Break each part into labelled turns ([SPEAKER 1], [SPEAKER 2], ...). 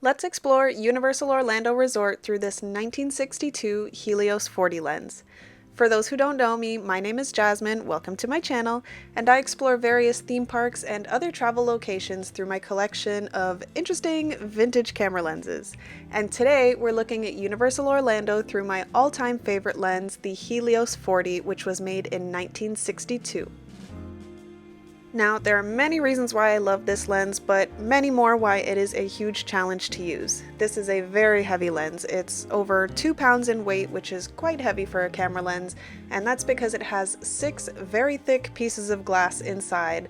[SPEAKER 1] Let's explore Universal Orlando Resort through this 1962 Helios 40 lens. For those who don't know me, my name is Jasmine, welcome to my channel, and I explore various theme parks and other travel locations through my collection of interesting vintage camera lenses. And today we're looking at Universal Orlando through my all-time favorite lens, the Helios 40, which was made in 1962. Now, there are many reasons why I love this lens, but many more why it is a huge challenge to use. This is a very heavy lens. It's over 2 pounds in weight, which is quite heavy for a camera lens, and that's because it has 6 very thick pieces of glass inside,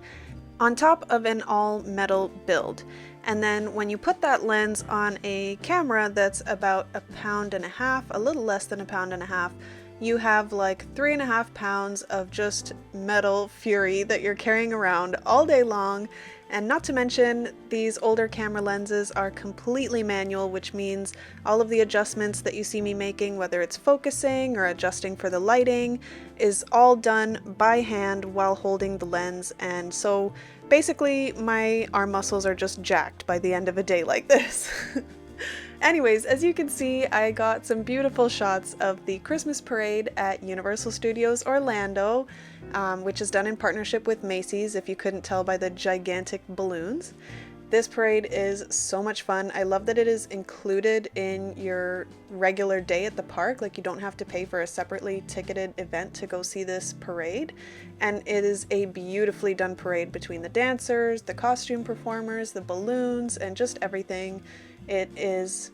[SPEAKER 1] on top of an all-metal build. And then when you put that lens on a camera that's about 1.5 pounds, a little less than 1.5 pounds, you have like 3.5 pounds of just metal fury that you're carrying around all day long. And not to mention, these older camera lenses are completely manual, which means all of the adjustments that you see me making, whether it's focusing or adjusting for the lighting, is all done by hand while holding the lens. And so basically my arm muscles are just jacked by the end of a day like this. Anyways, as you can see, I got some beautiful shots of the Christmas parade at Universal Studios Orlando, which is done in partnership with Macy's, if you couldn't tell by the gigantic balloons. This parade is so much fun. I love that it is included in your regular day at the park. Like, you don't have to pay for a separately ticketed event to go see this parade. And it is a beautifully done parade between the dancers, the costume performers, the balloons, and just everything. It is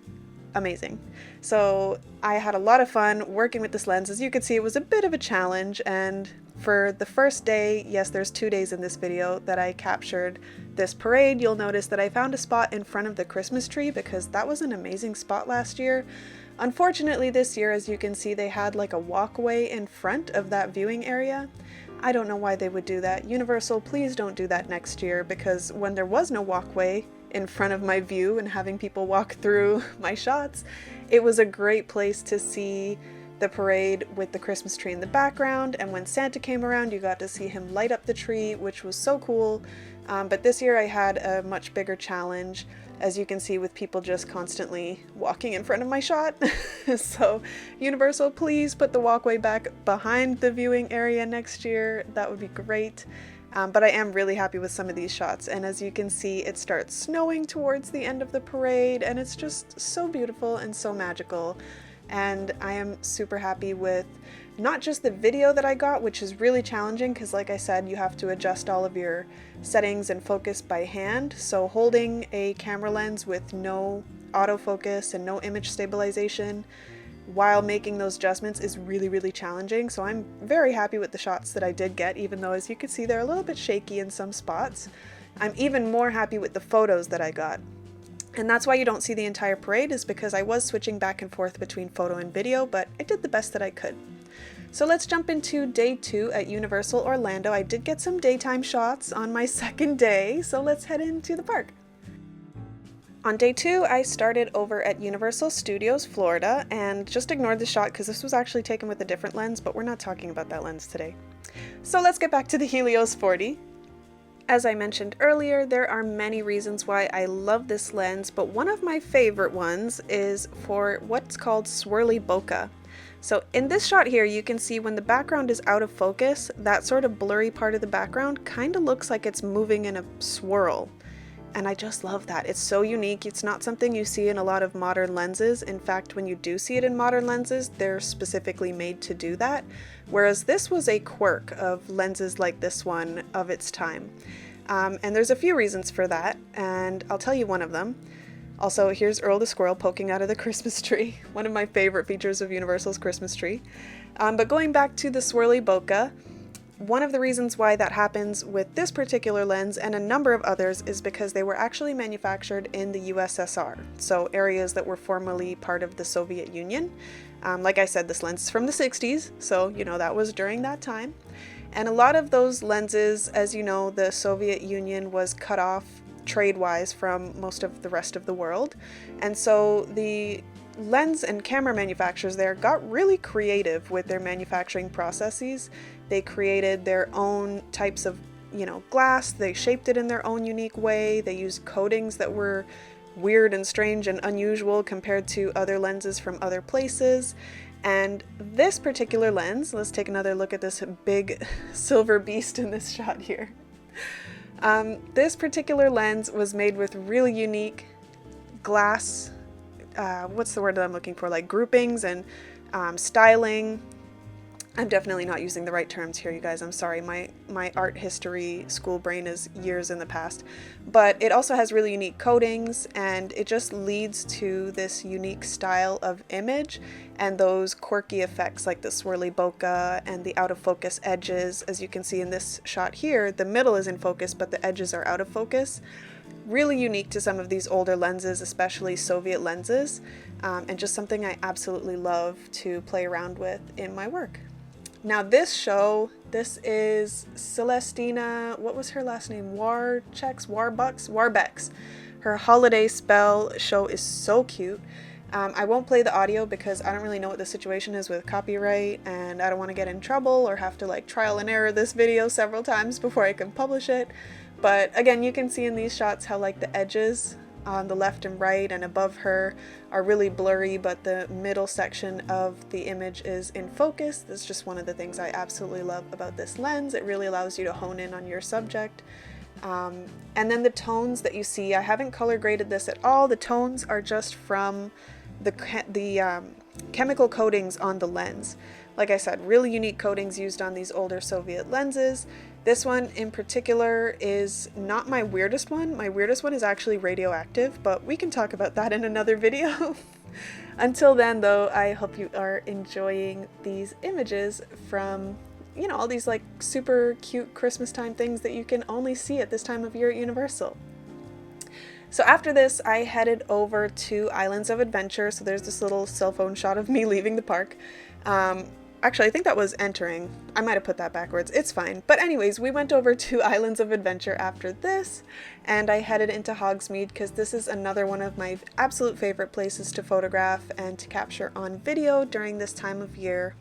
[SPEAKER 1] amazing. So I had a lot of fun working with this lens. As you can see, it was a bit of a challenge, and for the first day, yes, there's 2 days in this video that I captured this parade, you'll notice that I found a spot in front of the Christmas tree because that was an amazing spot last year. Unfortunately, this year, as you can see, they had like a walkway in front of that viewing area. I don't know why they would do that. Universal, please don't do that next year, because when there was no walkway in front of my view and having people walk through my shots, it was a great place to see the parade with the Christmas tree in the background, and when Santa came around you got to see him light up the tree, which was so cool. But this year I had a much bigger challenge, as you can see, with people just constantly walking in front of my shot. So Universal, please put the walkway back behind the viewing area next year. That would be great. But I am really happy with some of these shots, and as you can see, it starts snowing towards the end of the parade, and it's just so beautiful and so magical. And I am super happy with not just the video that I got, which is really challenging because, like I said, you have to adjust all of your settings and focus by hand. So holding a camera lens with no autofocus and no image stabilization while making those adjustments is really, really challenging. So I'm very happy with the shots that I did get, even though, as you can see, they're a little bit shaky in some spots. I'm even more happy with the photos that I got. And that's why you don't see the entire parade, is because I was switching back and forth between photo and video, but I did the best that I could. So let's jump into day 2 at Universal Orlando. I did get some daytime shots on my second day, so let's head into the park. On day 2, I started over at Universal Studios Florida, and just ignored the shot because this was actually taken with a different lens, but we're not talking about that lens today. So let's get back to the Helios 40. As I mentioned earlier, there are many reasons why I love this lens, but one of my favorite ones is for what's called swirly bokeh. So in this shot here, you can see when the background is out of focus, that sort of blurry part of the background kind of looks like it's moving in a swirl. And I just love that. It's so unique. It's not something you see in a lot of modern lenses. In fact, when you do see it in modern lenses, they're specifically made to do that. Whereas this was a quirk of lenses like this one of its time. And there's a few reasons for that, and I'll tell you one of them. Also, here's Earl the squirrel poking out of the Christmas tree. One of my favorite features of Universal's Christmas tree. But going back to the swirly bokeh, one of the reasons why that happens with this particular lens and a number of others is because they were actually manufactured in the USSR, so areas that were formerly part of the Soviet Union. Like I said, this lens is from the 60s, so you know that was during that time. And a lot of those lenses, as you know, the Soviet Union was cut off trade-wise from most of the rest of the world. And so the lens and camera manufacturers there got really creative with their manufacturing processes. They created their own types of, glass. They shaped it in their own unique way. They used coatings that were weird and strange and unusual compared to other lenses from other places. And this particular lens, let's take another look at this big silver beast in this shot here. This particular lens was made with really unique glass, what's the word that I'm looking for, like groupings and styling. I'm definitely not using the right terms here, you guys. I'm sorry. My art history school brain is years in the past. But it also has really unique coatings, and it just leads to this unique style of image and those quirky effects like the swirly bokeh and the out of focus edges. As you can see in this shot here, the middle is in focus, but the edges are out of focus. Really unique to some of these older lenses, especially Soviet lenses, and just something I absolutely love to play around with in my work. Now this show, this is Celestina, what was her last name? Warbeck's. Her holiday spell show is so cute. I won't play the audio because I don't really know what the situation is with copyright, and I don't want to get in trouble or have to like trial and error this video several times before I can publish it. But again, you can see in these shots how like the edges on the left and right and above her are really blurry, but the middle section of the image is in focus. That's just one of the things I absolutely love about this lens. It really allows you to hone in on your subject. And then the tones that you see, I haven't color graded this at all. The tones are just from the chemical coatings on the lens. Like I said, really unique coatings used on these older Soviet lenses. This one in particular is not my weirdest one. My weirdest one is actually radioactive, but we can talk about that in another video. Until then though, I hope you are enjoying these images from, you know, all these like super cute Christmas time things that you can only see at this time of year at Universal. So after this, I headed over to Islands of Adventure. So there's this little cell phone shot of me leaving the park. Actually, I think that was entering. I might have put that backwards. It's fine. But anyways, we went over to Islands of Adventure after this, and I headed into Hogsmeade because this is another one of my absolute favorite places to photograph and to capture on video during this time of year.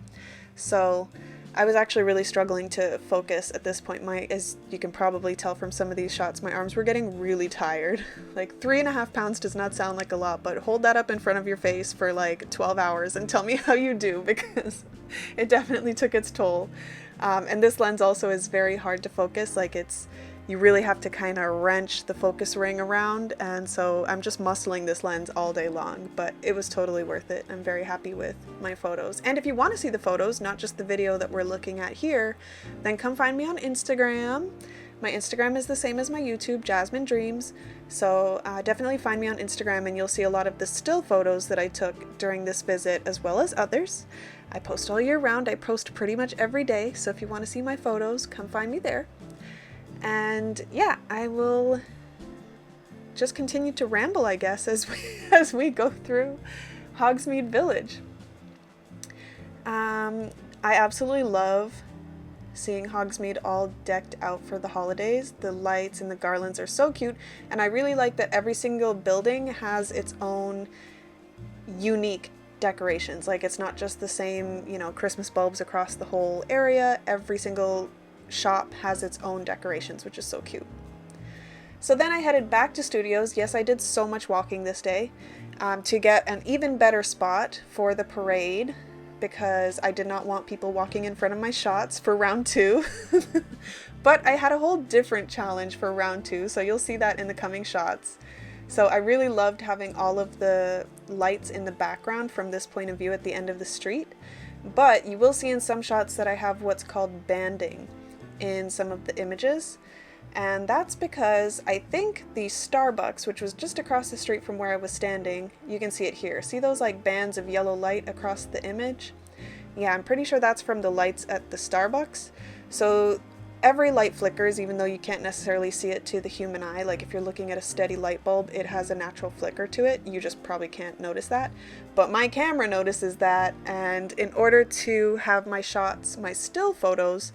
[SPEAKER 1] So I was actually really struggling to focus at this point. As you can probably tell from some of these shots, my arms were getting really tired. Like 3.5 pounds does not sound like a lot, but hold that up in front of your face for like 12 hours and tell me how you do, because it definitely took its toll. And this lens also is very hard to focus. Like you really have to kind of wrench the focus ring around, and so I'm just muscling this lens all day long, but it was totally worth it. I'm very happy with my photos. And if you want to see the photos, not just the video that we're looking at here, then come find me on Instagram. My Instagram is the same as my YouTube, Jasmine Dreams, so definitely find me on Instagram and you'll see a lot of the still photos that I took during this visit, as well as others. I post all year round. I post pretty much every day, so if you want to see my photos, come find me there. And yeah, I will just continue to ramble, I guess, as we go through Hogsmeade Village. I absolutely love seeing Hogsmeade all decked out for the holidays. The lights and the garlands are so cute, and I really like that every single building has its own unique decorations. Like, it's not just the same, you know, Christmas bulbs across the whole area. Every single shop has its own decorations, which is so cute. So then I headed back to studios. Yes, I did so much walking this day to get an even better spot for the parade, because I did not want people walking in front of my shots for round 2. But I had a whole different challenge for round 2, so you'll see that in the coming shots. So I really loved having all of the lights in the background from this point of view at the end of the street. But you will see in some shots that I have what's called banding in some of the images, and that's because I think the Starbucks, which was just across the street from where I was standing, you can see it here. See those like bands of yellow light across the image? Yeah, I'm pretty sure that's from the lights at the Starbucks. So every light flickers, even though you can't necessarily see it to the human eye. Like if you're looking at a steady light bulb, it has a natural flicker to it. You just probably can't notice that. But my camera notices that, and in order to have my shots, my still photos,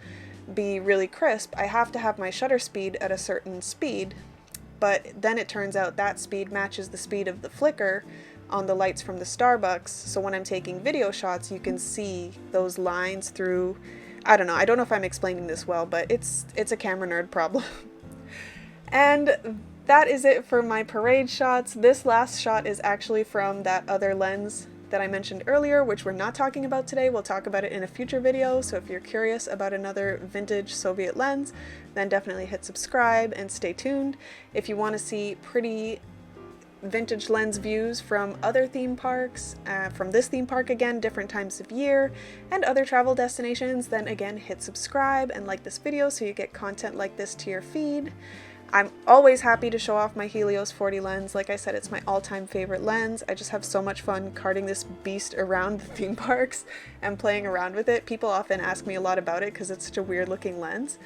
[SPEAKER 1] be really crisp, I have to have my shutter speed at a certain speed, but then it turns out that speed matches the speed of the flicker on the lights from the Starbucks, so when I'm taking video shots you can see those lines through. I don't know if I'm explaining this well, but it's a camera nerd problem. And that is it for my parade shots. This last shot is actually from that other lens that I mentioned earlier, which we're not talking about today. We'll talk about it in a future video, so if you're curious about another vintage Soviet lens, then definitely hit subscribe and stay tuned. If you want to see pretty vintage lens views from other theme parks, from this theme park again, different times of year, and other travel destinations, then again hit subscribe and like this video so you get content like this to your feed. I'm always happy to show off my Helios 40 lens. Like I said, it's my all-time favorite lens. I just have so much fun carting this beast around the theme parks and playing around with it. People often ask me a lot about it because it's such a weird looking lens.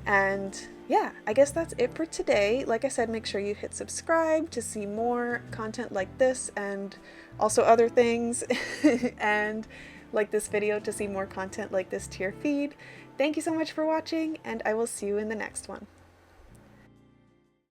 [SPEAKER 1] And yeah, I guess that's it for today. Like I said, make sure you hit subscribe to see more content like this and also other things, and like this video to see more content like this to your feed. Thank you so much for watching, and I will see you in the next one.